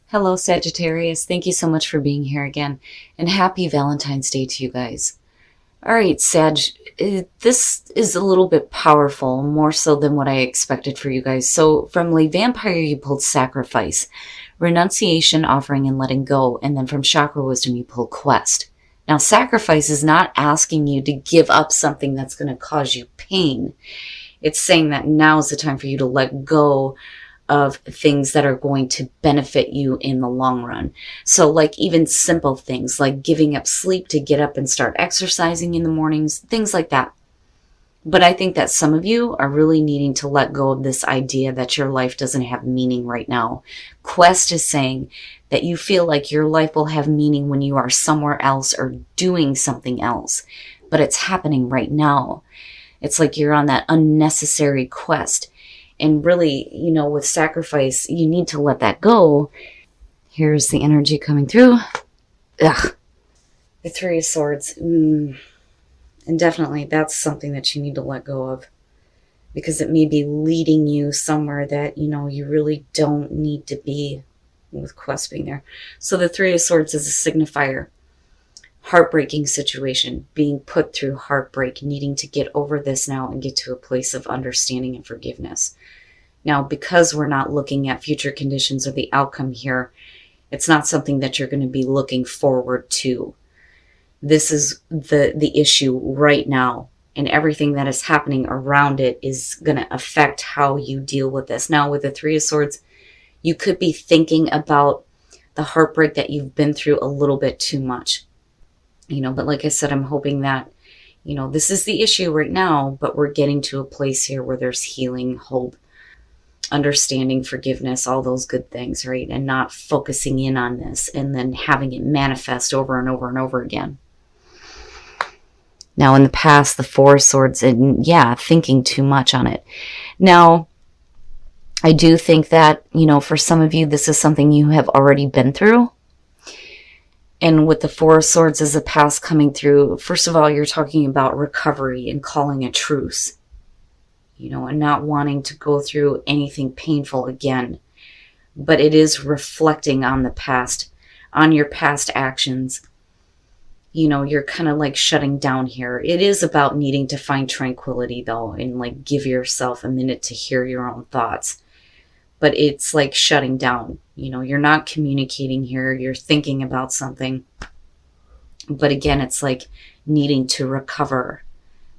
Hello, Sagittarius. Thank you so much for being here again. And happy Valentine's Day to you guys. All right, Sag, this is a little bit powerful, more so than what I expected for you guys. So from Lay Vampire, you pulled Sacrifice, Renunciation, Offering, and Letting Go. And then from Chakra Wisdom, you pulled Quest. Now, Sacrifice is not asking you to give up something that's going to cause you pain. It's saying that now is the time for you to let go of things that are going to benefit you in the long run. So like even simple things like giving up sleep to get up and start exercising in the mornings, things like that. But I think that some of you are really needing to let go of this idea that your life doesn't have meaning right now. Quest is saying that you feel like your life will have meaning when you are somewhere else or doing something else, but it's happening right now. It's like you're on that unnecessary quest. And really, with Sacrifice, you need to let that go. Here's the energy coming through. Ugh. The Three of Swords. And definitely that's something that you need to let go of. Because it may be leading you somewhere that, you really don't need to be, with Quest being there. So the Three of Swords is a signifier. Heartbreaking situation, being put through heartbreak, needing to get over this now and get to a place of understanding and forgiveness. Now, because we're not looking at future conditions or the outcome here, it's not something that you're going to be looking forward to. This is the issue right now, and everything that is happening around it is going to affect how you deal with this. Now, with the Three of Swords, you could be thinking about the heartbreak that you've been through a little bit too much. But like I said, I'm hoping that, this is the issue right now, but we're getting to a place here where there's healing, hope, understanding, forgiveness, all those good things, right? And not focusing in on this and then having it manifest over and over and over again. Now, in the past, the Four of Swords, and thinking too much on it. Now, I do think that, for some of you, this is something you have already been through. And with the Four of Swords as a past coming through, first of all, you're talking about recovery and calling a truce, and not wanting to go through anything painful again. But it is reflecting on the past, on your past actions. You're kind of like shutting down here. It is about needing to find tranquility, though, and like give yourself a minute to hear your own thoughts. But it's like shutting down. You're not communicating here. You're thinking about something. But again, it's like needing to recover,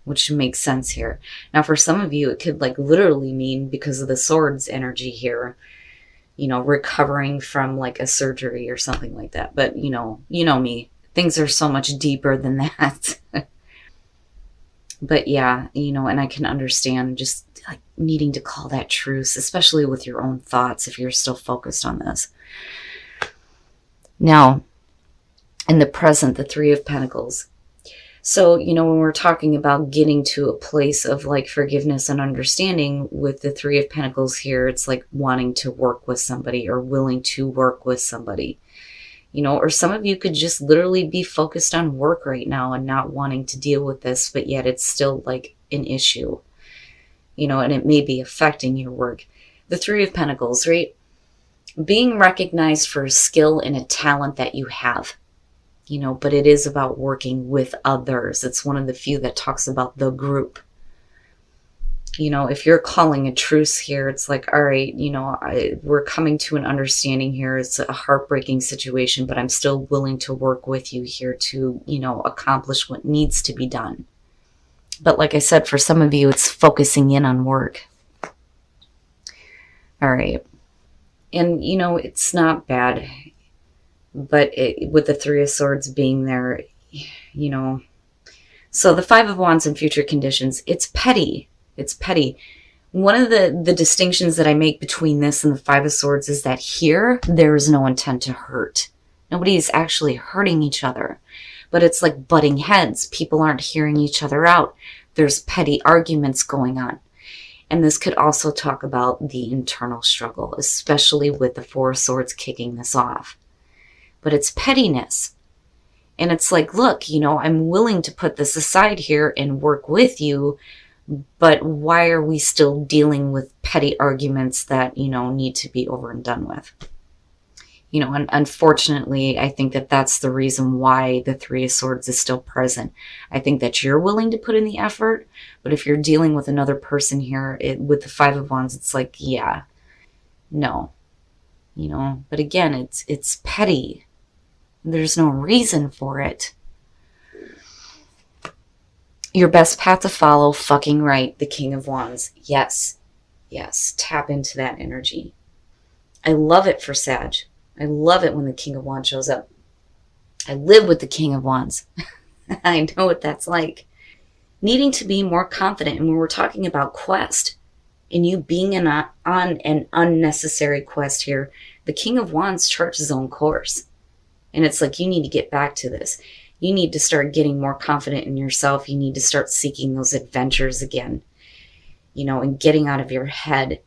which makes sense here. Now, for some of you, it could like literally mean, because of the Swords energy here, recovering from like a surgery or something like that. But, you know me. Things are so much deeper than that. But yeah, and I can understand just like needing to call that truce, especially with your own thoughts if you're still focused on this. Now, in the present, the Three of Pentacles. So, when we're talking about getting to a place of like forgiveness and understanding with the Three of Pentacles here, it's like wanting to work with somebody or willing to work with somebody. Or some of you could just literally be focused on work right now and not wanting to deal with this, but yet it's still like an issue, and it may be affecting your work. The Three of Pentacles, right? Being recognized for a skill and a talent that you have, but it is about working with others. It's one of the few that talks about the group. If you're calling a truce here, it's like, all right, we're coming to an understanding here. It's a heartbreaking situation, but I'm still willing to work with you here to, accomplish what needs to be done. But like I said, for some of you, it's focusing in on work. All right. And, it's not bad, but with the Three of Swords being there, so the Five of Wands in future conditions, it's petty. It's petty. One of the distinctions that I make between this and the Five of Swords is that here, there is no intent to hurt. Nobody is actually hurting each other. But it's like butting heads. People aren't hearing each other out. There's petty arguments going on. And this could also talk about the internal struggle, especially with the Four of Swords kicking this off. But it's pettiness. And it's like, look, I'm willing to put this aside here and work with you, but why are we still dealing with petty arguments that, need to be over and done with? You know, and unfortunately, I think that that's the reason why the Three of Swords is still present. I think that you're willing to put in the effort, but if you're dealing with another person here, with the Five of Wands, it's like, yeah, no, you know. But again, it's petty. There's no reason for it. Your best path to follow, fucking right, the King of Wands. Yes, yes, tap into that energy. I love it for Sag. I love it when the King of Wands shows up. I live with the King of Wands. I know what that's like. Needing to be more confident. And when we're talking about quest, and you being on an unnecessary quest here, the King of Wands charts his own course. And it's like, you need to get back to this. You need to start getting more confident in yourself. You need to start seeking those adventures again, you know, and getting out of your head.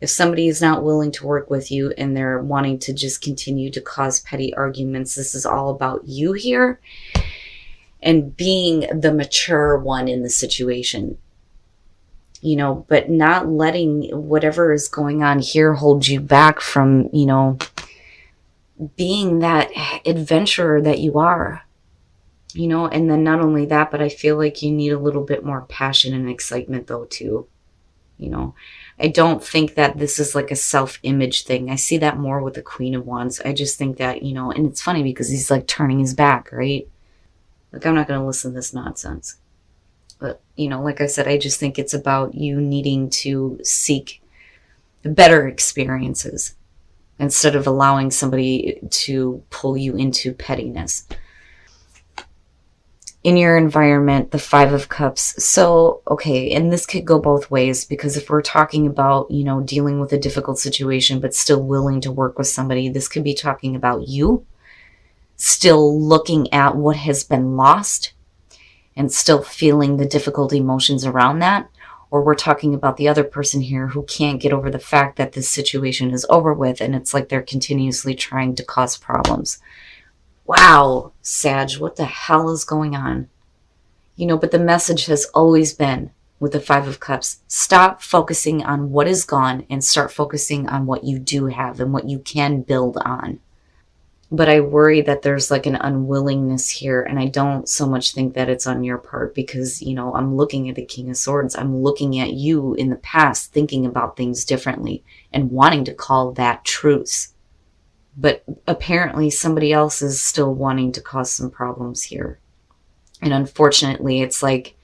If somebody is not willing to work with you and they're wanting to just continue to cause petty arguments, this is all about you here and being the mature one in the situation, you know, but not letting whatever is going on here hold you back from, you know, being that adventurer that you are, you know. And then not only that, but I feel like you need a little bit more passion and excitement though too, you know. I don't think that this is like a self-image thing. I see that more with the Queen of Wands. I just think that, you know, and it's funny because he's like turning his back, right? Like, I'm not going to listen to this nonsense. But, you know, like I said, I just think it's about you needing to seek better experiences instead of allowing somebody to pull you into pettiness. In your environment, the Five of Cups. So, okay, and this could go both ways, because if we're talking about, you know, dealing with a difficult situation but still willing to work with somebody, this could be talking about you still looking at what has been lost and still feeling the difficult emotions around that. Or we're talking about the other person here who can't get over the fact that this situation is over with, and it's like they're continuously trying to cause problems. Wow, Sag, what the hell is going on? You know, but the message has always been with the Five of Cups, stop focusing on what is gone and start focusing on what you do have and what you can build on. But I worry that there's like an unwillingness here, and I don't so much think that it's on your part, because, you know, I'm looking at the King of Swords. I'm looking at you in the past thinking about things differently and wanting to call that truce. But apparently somebody else is still wanting to cause some problems here. And unfortunately, it's like,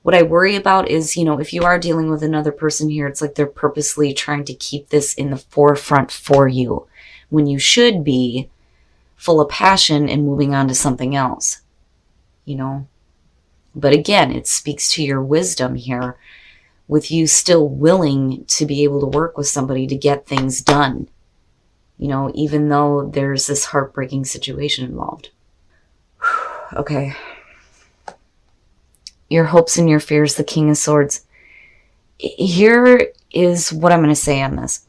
what I worry about is, you know, if you are dealing with another person here, it's like they're purposely trying to keep this in the forefront for you, when you should be full of passion and moving on to something else, you know. But again, it speaks to your wisdom here, with you still willing to be able to work with somebody to get things done. You know, even though there's this heartbreaking situation involved. Okay. Your hopes and your fears, the King of Swords. Here is what I'm going to say on this.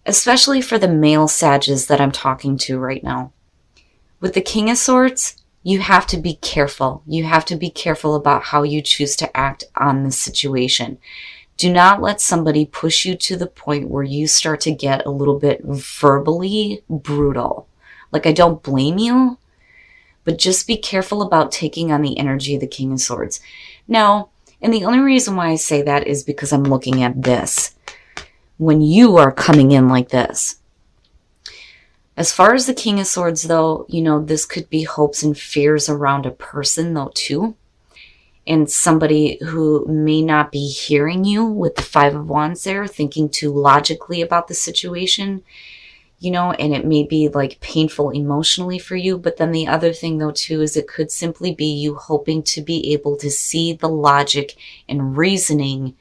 Especially for the male Sages that I'm talking to right now. With the King of Swords, you have to be careful. You have to be careful about how you choose to act on this situation. Do not let somebody push you to the point where you start to get a little bit verbally brutal. Like, I don't blame you, but just be careful about taking on the energy of the King of Swords. Now, and the only reason why I say that is because I'm looking at this. When you are coming in like this. As far as the King of Swords, though, you know, this could be hopes and fears around a person, though, too. And somebody who may not be hearing you with the Five of Wands there, thinking too logically about the situation, you know, and it may be like painful emotionally for you. But then the other thing, though, too, is it could simply be you hoping to be able to see the logic and reasoning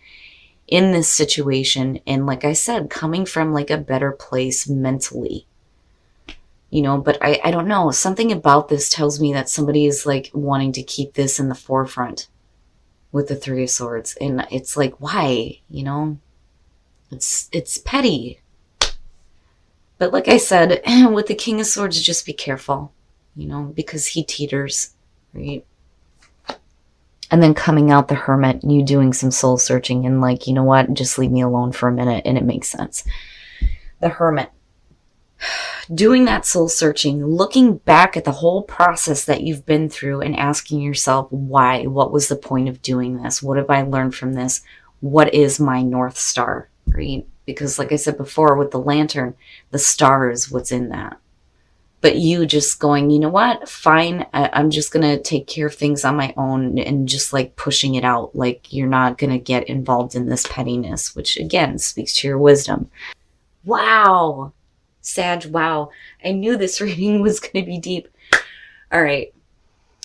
in this situation. And like I said, coming from like a better place mentally, you know. But I don't know. Something about this tells me that somebody is like wanting to keep this in the forefront with the Three of Swords. And it's like, why? You know, it's petty. But like I said, with the King of Swords, just be careful, you know, because he teeters, right? And then coming out the Hermit, you doing some soul searching and like, you know what, just leave me alone for a minute, and it makes sense. The Hermit. doing that soul searching, looking back at the whole process that you've been through and asking yourself why, what was the point of doing this? What have I learned from this? What is my North Star, right? Because like I said before with the lantern, the star is what's in that. But you just going, you know what? Fine. I'm just going to take care of things on my own and just like pushing it out. Like you're not going to get involved in this pettiness, which again speaks to your wisdom. Wow. Sag, wow. I knew this reading was going to be deep. All right.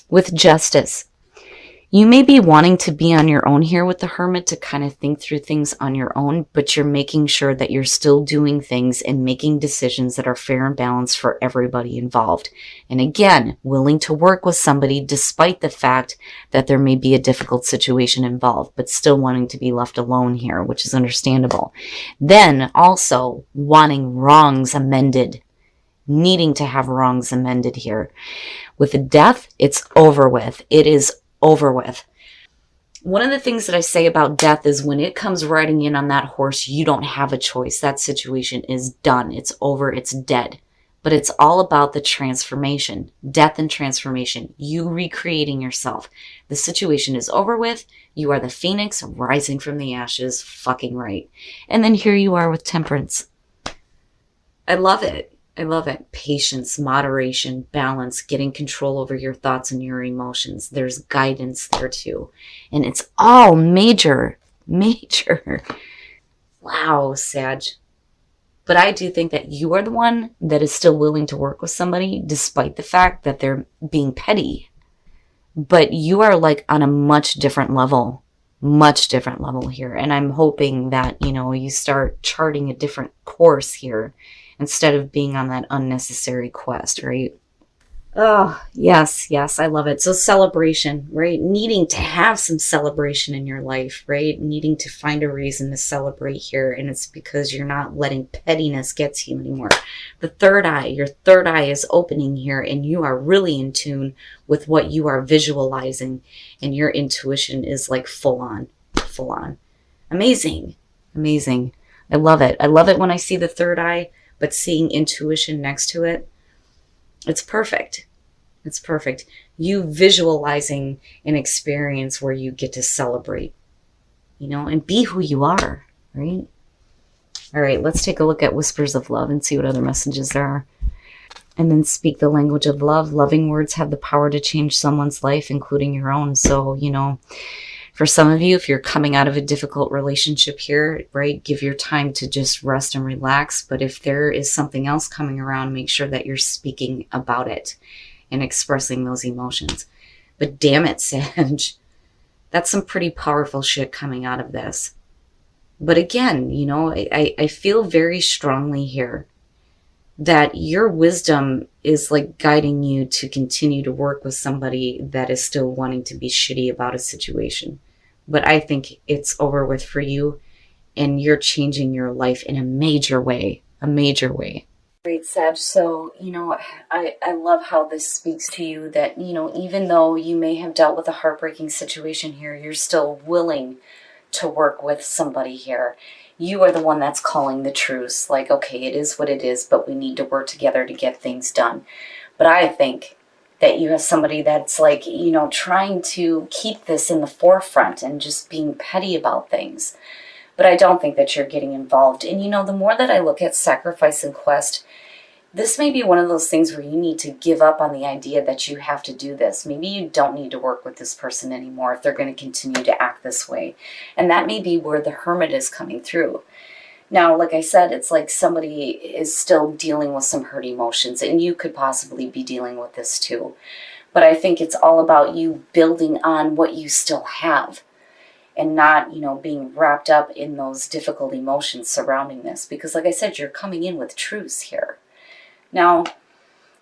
With justice. You may be wanting to be on your own here with the Hermit to kind of think through things on your own, but you're making sure that you're still doing things and making decisions that are fair and balanced for everybody involved. And again, willing to work with somebody despite the fact that there may be a difficult situation involved, but still wanting to be left alone here, which is understandable. Then also wanting wrongs amended, needing to have wrongs amended here. With the death, it's over with. It is over with. One of the things that I say about death is when it comes riding in on that horse, you don't have a choice. That situation is done. It's over. It's dead. But it's all about the transformation, death and transformation, you recreating yourself. The situation is over with. You are the phoenix rising from the ashes, fucking right. And then here you are with temperance. I love it. I love it. Patience, moderation, balance, getting control over your thoughts and your emotions. There's guidance there too. And it's all major. Wow, Sag. But I do think that you are the one that is still willing to work with somebody despite the fact that they're being petty. But you are like on a much different level here. And I'm hoping that, you start charting a different course here instead of being on that unnecessary quest, right? Oh, yes, I love it. So celebration, right? Needing to have some celebration in your life, right? Needing to find a reason to celebrate here. And it's because you're not letting pettiness get to you anymore. The third eye, your third eye is opening here and you are really in tune with what you are visualizing. And your intuition is like full on. Amazing. I love it. I love it when I see the third eye, but seeing intuition next to it, it's perfect. It's perfect. You visualizing an experience where you get to celebrate, and be who you are, right? All right, let's take a look at Whispers of Love and see what other messages there are. And then speak the language of love. Loving words have the power to change someone's life, including your own. So, for some of you, if you're coming out of a difficult relationship here, right, give your time to just rest and relax. But if there is something else coming around, make sure that you're speaking about it and expressing those emotions. But damn it, Sag, that's some pretty powerful shit coming out of this. But again, I feel very strongly here that your wisdom is like guiding you to continue to work with somebody that is still wanting to be shitty about a situation. But I think it's over with for you and you're changing your life in a major way. Great, Sag. So, I love how this speaks to you that, even though you may have dealt with a heartbreaking situation here, you're still willing to work with somebody here. You are the one that's calling the truce. Like, okay, it is what it is, but we need to work together to get things done. But I think that you have somebody that's like, trying to keep this in the forefront and just being petty about things. But I don't think that you're getting involved. And, the more that I look at sacrifice and quest, this may be one of those things where you need to give up on the idea that you have to do this. Maybe you don't need to work with this person anymore if they're going to continue to act this way. And that may be where the Hermit is coming through. Now, like I said, it's like somebody is still dealing with some hurt emotions, and you could possibly be dealing with this too. But I think it's all about you building on what you still have and not, being wrapped up in those difficult emotions surrounding this. Because like I said, you're coming in with truce here. Now,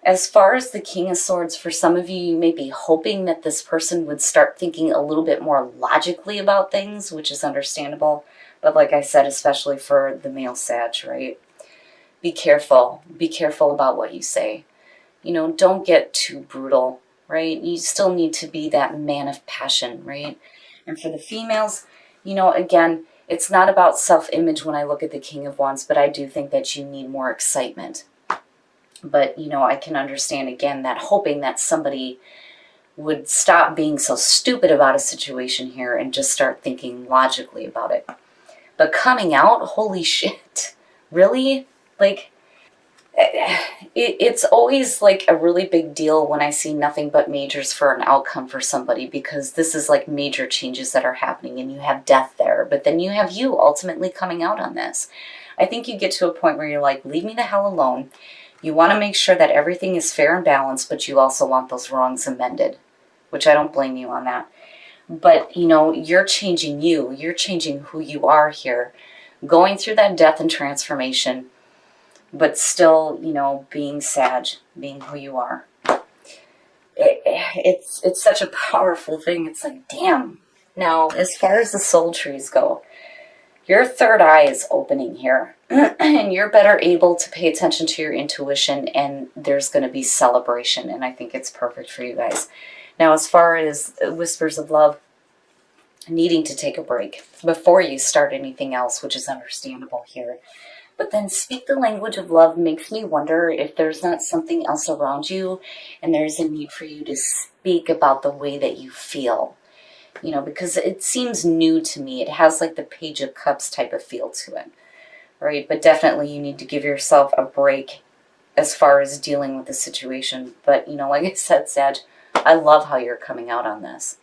as far as the King of Swords, for some of you, you may be hoping that this person would start thinking a little bit more logically about things, which is understandable. But like I said, especially for the male Sag, right? Be careful. Be careful about what you say. Don't get too brutal, right? You still need to be that man of passion, right? And for the females, again, it's not about self-image when I look at the King of Wands, but I do think that you need more excitement. But, you know, I can understand, again, that hoping that somebody would stop being so stupid about a situation here and just start thinking logically about it. But coming out, holy shit. Really? Like, it's always like a really big deal when I see nothing but majors for an outcome for somebody, because this is like major changes that are happening and you have death there, but then you have you ultimately coming out on this. I think you get to a point where you're like, leave me the hell alone. You want to make sure that everything is fair and balanced, but you also want those wrongs amended, which I don't blame you on that. But, you know, you're changing you. You're changing who you are here, going through that death and transformation, but still, you know, being Sag, being who you are. It's such a powerful thing. It's like, damn. Now, as far as the soul trees go, your third eye is opening here, and you're better able to pay attention to your intuition, and there's going to be celebration, and I think it's perfect for you guys. Now, as far as whispers of love, needing to take a break before you start anything else, which is understandable here. But then speak the language of love makes me wonder if there's not something else around you and there's a need for you to speak about the way that you feel. You know, because it seems new to me. It has like the Page of Cups type of feel to it. Right? But definitely you need to give yourself a break as far as dealing with the situation. But, you know, like I said, Sag, I love how you're coming out on this.